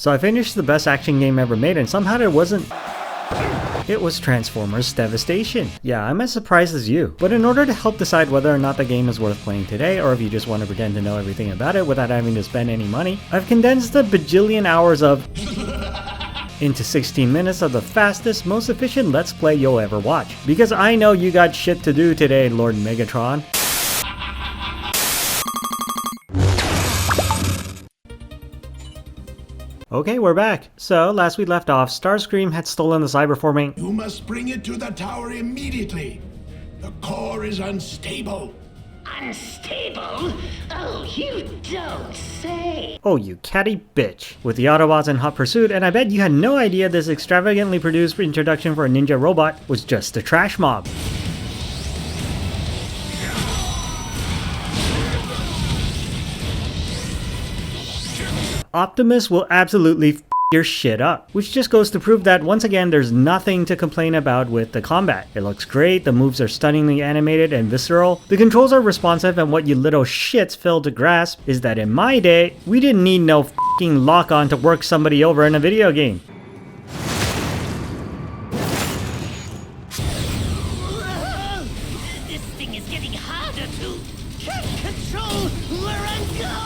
So I finished the best action game ever made, and somehow it wasn't... It was Transformers Devastation. Yeah, I'm as surprised as you. But in order to help decide whether or not the game is worth playing today, or if you just want to pretend to know everything about it without having to spend any money, I've condensed a bajillion hours of... into 16 minutes of the fastest, most efficient Let's Play you'll ever watch. Because I know you got shit to do today, Lord Megatron. Okay, we're back. So, last we left off, Starscream had stolen the cyberforming. You must bring it to the tower immediately. The core is unstable. Unstable? Oh, you don't say. Oh, you catty bitch. With the Autobots in hot pursuit, and I bet you had no idea this extravagantly produced introduction for a ninja robot was just a trash mob. Optimus will absolutely f your shit up, which just goes to prove that once again there's nothing to complain about with the combat. It looks great, the moves are stunningly animated and visceral, the controls are responsive, and what you little shits fail to grasp is that in my day, we didn't need no f***ing lock-on to work somebody over in a video game. This thing is getting harder to control where I'm going.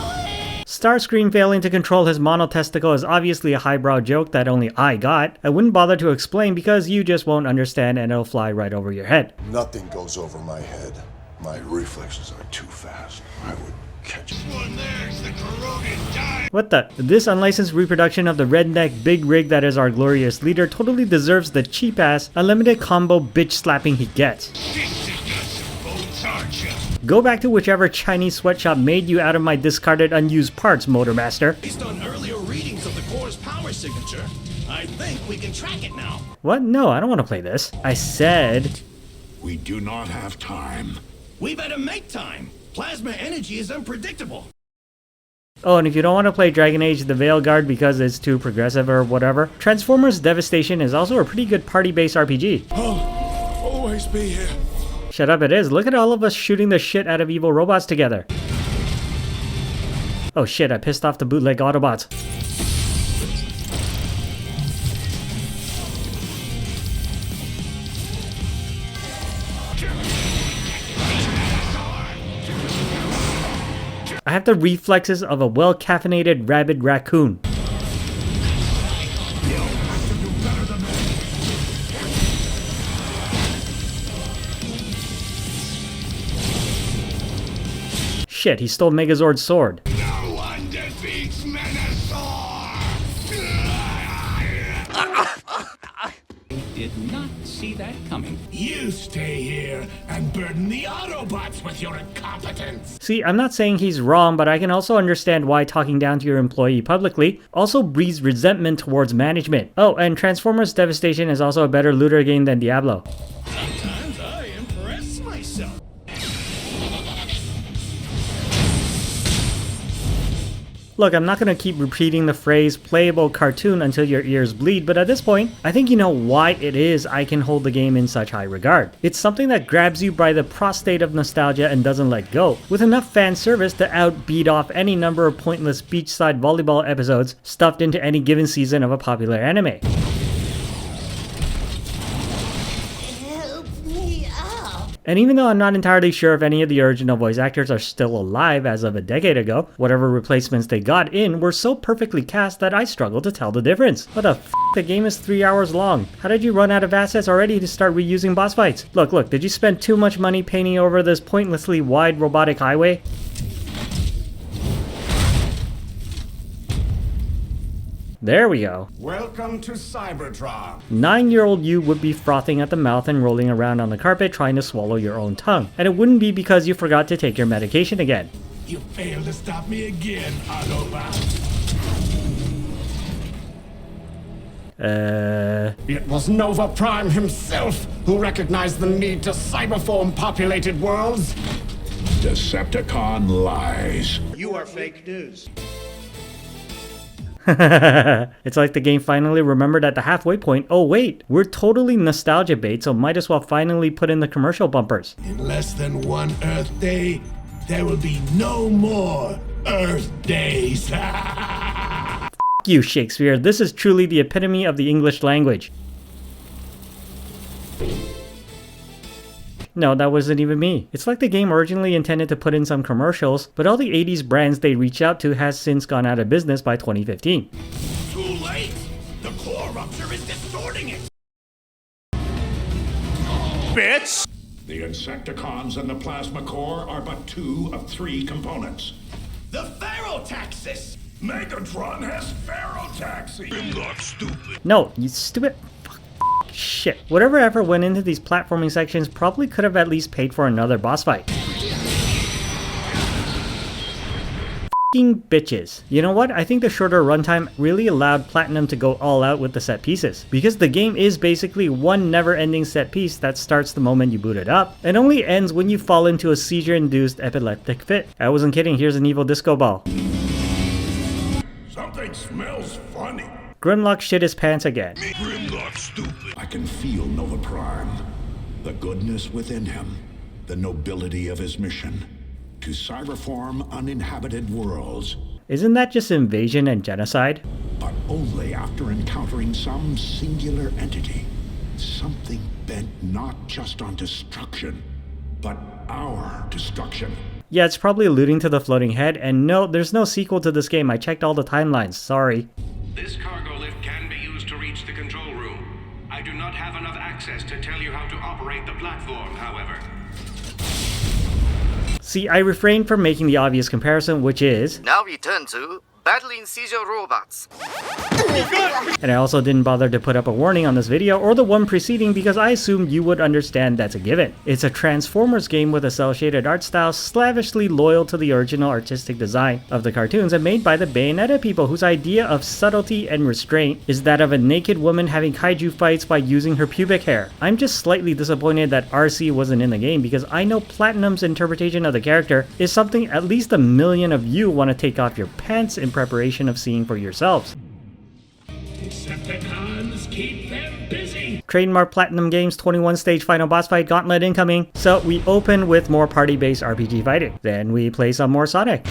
Starscream failing to control his monotesticle is obviously a highbrow joke that only I got. I wouldn't bother to explain because you just won't understand and it'll fly right over your head. Nothing goes over my head. My reflexes are too fast. I would catch it. One there's the corroded dime. What the? This unlicensed reproduction of the redneck big rig that is our glorious leader totally deserves the cheap-ass, unlimited combo bitch slapping he gets. This is nuts and bolts, aren't you? Go back to whichever Chinese sweatshop made you out of my discarded unused parts, Motormaster. Based on earlier readings of the core's power signature, I think we can track it now. What? No, I don't want to play this. I said... We do not have time. We better make time. Plasma energy is unpredictable. Oh, and if you don't want to play Dragon Age The Veilguard because it's too progressive or whatever, Transformers Devastation is also a pretty good party-based RPG. Oh, always be here. Shut up, it is. Look at all of us shooting the shit out of evil robots together. Oh shit, I pissed off the bootleg Autobots. I have the reflexes of a well-caffeinated rabid raccoon. Shit, he stole Megazord's sword. No one defeats Menasaur! Did not see that coming. You stay here and burden the Autobots with your incompetence. See, I'm not saying he's wrong, but I can also understand why talking down to your employee publicly also breeds resentment towards management. Oh, and Transformers Devastation is also a better looter game than Diablo. Sometimes I impress myself. Look, I'm not going to keep repeating the phrase playable cartoon until your ears bleed, but at this point, I think you know why it is I can hold the game in such high regard. It's something that grabs you by the prostate of nostalgia and doesn't let go, with enough fan service to outbeat off any number of pointless beachside volleyball episodes stuffed into any given season of a popular anime. And even though I'm not entirely sure if any of the original voice actors are still alive as of a decade ago, whatever replacements they got in were so perfectly cast that I struggle to tell the difference. What the f***? The game is 3 hours long. How did you run out of assets already to start reusing boss fights? Look, did you spend too much money painting over this pointlessly wide robotic highway? There we go. Welcome to Cybertron. 9-year-old you would be frothing at the mouth and rolling around on the carpet trying to swallow your own tongue. And it wouldn't be because you forgot to take your medication again. You failed to stop me again, Autobot. It was Nova Prime himself who recognized the need to cyberform populated worlds. Decepticon lies. You are fake news. It's like the game finally remembered at the halfway point, oh wait, we're totally nostalgia bait, so might as well finally put in the commercial bumpers. In less than one Earth day, there will be no more Earth days. Fuck you, Shakespeare. This is truly the epitome of the English language. No, that wasn't even me. It's like the game originally intended to put in some commercials, but all the 80s brands they reached out to has since gone out of business by 2015. Too late! The core rupture is distorting it! Bitch! The Insecticons and the plasma core are but 2 of 3 components. The Ferrotaxis! Megatron has Ferrotaxi! I'm not stupid. No, you stupid... Shit. Whatever effort went into these platforming sections probably could have at least paid for another boss fight. F***ing bitches. You know what? I think the shorter runtime really allowed Platinum to go all out with the set pieces, because the game is basically one never-ending set piece that starts the moment you boot it up, and only ends when you fall into a seizure-induced epileptic fit. I wasn't kidding, here's an evil disco ball. Something smells funny. Grimlock shit his pants again. Grimlock stupid. I can feel Nova Prime. The goodness within him. The nobility of his mission. To cyberform uninhabited worlds. Isn't that just invasion and genocide? But only after encountering some singular entity. Something bent not just on destruction, but our destruction. Yeah, it's probably alluding to the floating head, and no, there's no sequel to this game. I checked all the timelines, sorry. This cargo lift can be used to reach the control room. I do not have enough access to tell you how to operate the platform, however. See, I refrained from making the obvious comparison, which is... Now we turn to battling seizure robots. And I also didn't bother to put up a warning on this video or the one preceding because I assumed you would understand that's a given. It's a Transformers game with a cel-shaded art style slavishly loyal to the original artistic design of the cartoons and made by the Bayonetta people, whose idea of subtlety and restraint is that of a naked woman having kaiju fights by using her pubic hair. I'm just slightly disappointed that RC wasn't in the game because I know Platinum's interpretation of the character is something at least 1 million of you want to take off your pants in preparation of seeing for yourselves. Decepticons, keep them busy! Trademark Platinum Games 21 stage final boss fight gauntlet incoming. So we open with more party-based RPG fighting. Then we play some more Sonic.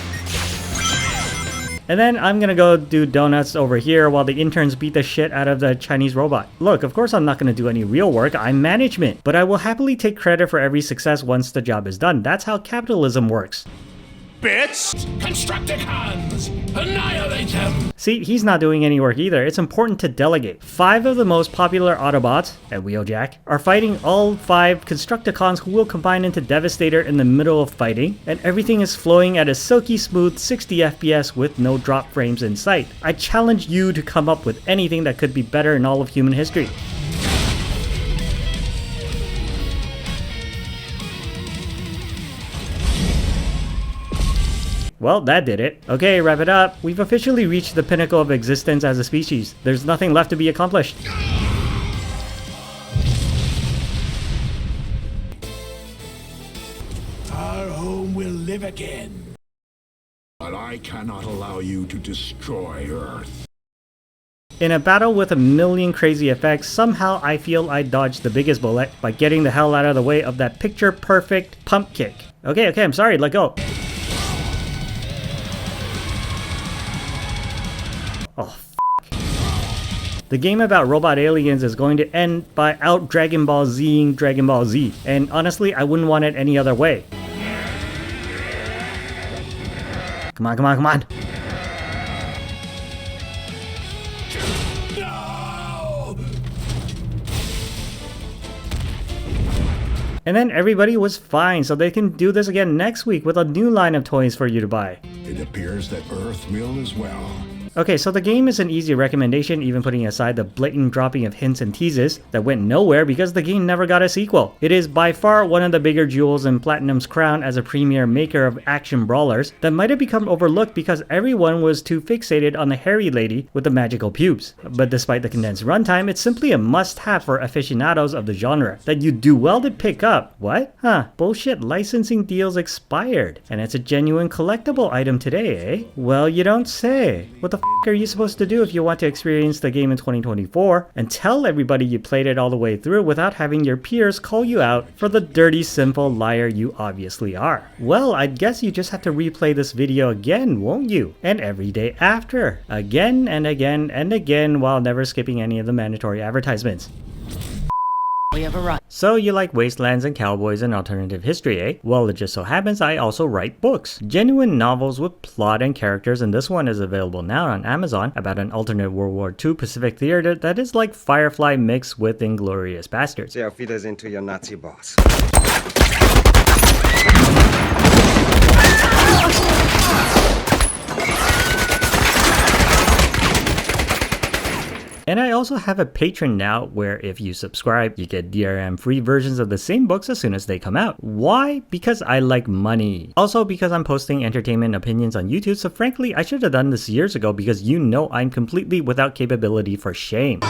And then I'm gonna go do donuts over here while the interns beat the shit out of the Chinese robot. Look, of course I'm not gonna do any real work, I'm management. But I will happily take credit for every success once the job is done. That's how capitalism works. Bitch! Constructicons! Annihilate them! See, he's not doing any work either. It's important to delegate. 5 of the most popular Autobots, and Wheeljack, are fighting all 5 Constructicons who will combine into Devastator in the middle of fighting, and everything is flowing at a silky smooth 60 FPS with no drop frames in sight. I challenge you to come up with anything that could be better in all of human history. Well, that did it. Okay, wrap it up. We've officially reached the pinnacle of existence as a species. There's nothing left to be accomplished. Our home will live again. But I cannot allow you to destroy Earth. In a battle with 1 million crazy effects, somehow I feel I dodged the biggest bullet by getting the hell out of the way of that picture-perfect pump kick. Okay, I'm sorry, let go. Oh, f***. The game about robot aliens is going to end by out Dragon Ball Zing Dragon Ball Z, and honestly, I wouldn't want it any other way. Come on. No! And then everybody was fine, so they can do this again next week with a new line of toys for you to buy. It appears that Earth will as well. Okay, so the game is an easy recommendation, even putting aside the blatant dropping of hints and teases that went nowhere because the game never got a sequel. It is by far one of the bigger jewels in Platinum's crown as a premier maker of action brawlers that might have become overlooked because everyone was too fixated on the hairy lady with the magical pubes. But despite the condensed runtime, it's simply a must-have for aficionados of the genre that you do well to pick up. What? Huh, bullshit licensing deals expired. And it's a genuine collectible item today, eh? Well, you don't say. What the are you supposed to do if you want to experience the game in 2024 and tell everybody you played it all the way through without having your peers call you out for the dirty, simple liar you obviously are? Well, I guess you just have to replay this video again, won't you? And every day after. Again and again and again while never skipping any of the mandatory advertisements. So you like wastelands and cowboys and alternative history, eh? Well, it just so happens I also write books. Genuine novels with plot and characters, and this one is available now on Amazon about an alternate World War II Pacific theater that is like Firefly mixed with Inglourious Basterds. Yeah, feed us into your Nazi boss. And I also have a Patreon now where if you subscribe, you get DRM free versions of the same books as soon as they come out. Why? Because I like money. Also because I'm posting entertainment opinions on YouTube, so frankly I should have done this years ago because you know I'm completely without capability for shame.